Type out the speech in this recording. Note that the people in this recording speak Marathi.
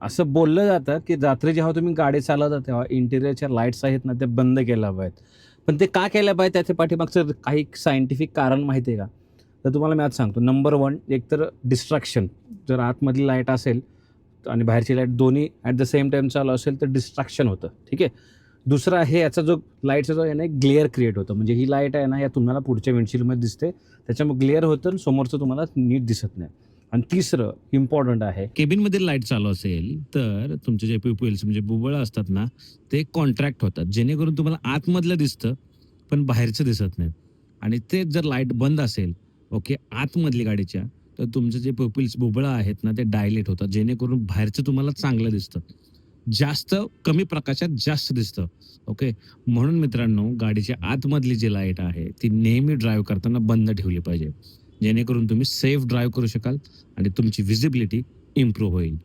असं बोललं जातं, की रात्री जेव्हा तुम्ही गाडी चालवता तेव्हा इंटिरियरच्या लाईट्स आहेत ना, त्या बंद केल्या पाहिजेत. पण ते का केल्या पाहिजेत त्याच्या पाठीमागचं काही सायंटिफिक कारण माहिती आहे का? तर तुम्हाला मी आज सांगतो. नंबर 1 एकतर डिस्ट्रॅक्शन. जर आतमधली लाईट असेल आणि बाहेरची लाईट दोन्ही ॲट द सेम टाईम चालू असेल तर डिस्ट्रॅक्शन होतं. ठीक आहे. दुसरं आहे याचा जो लाईटचा जो आहे ना, ग्लेअर क्रिएट होतं. म्हणजे ही लाईट आहे ना, या तुम्हाला पुढच्या विंडशील्डमध्ये दिसते. त्याच्यामुळे ग्लेअर होतं आणि समोरचं तुम्हाला नीट दिसत नाही. आणि तिसरं इम्पॉर्टंट आहे. केबिनमध्ये लाईट चालू असेल तर तुमचे जे प्युपिल्स म्हणजे बुबुळं असतात ना, ते कॉन्ट्रॅक्ट होतात. जेणेकरून तुम्हाला आतमधलं दिसतं, पण बाहेरचं दिसत नाही. आणि तेच जर लाईट बंद असेल, ओके, आतमधली गाडीच्या, तर तुमचे जे प्युपिल्स बुबुळं आहेत ना, ते डायलेट होतात. जेणेकरून बाहेरचं तुम्हाला चांगलं दिसतं. जास्त कमी प्रकाशात जास्त दिसतं. ओके. म्हणून मित्रांनो, गाडीच्या आतमधली जी लाईट आहे, ती नेहमी ड्राईव्ह करताना बंद ठेवली पाहिजे. जेणेकरून तुम्ही सेफ ड्राईव्ह करू शकाल आणि तुमची व्हिजिबिलिटी इम्प्रूव्ह होईल.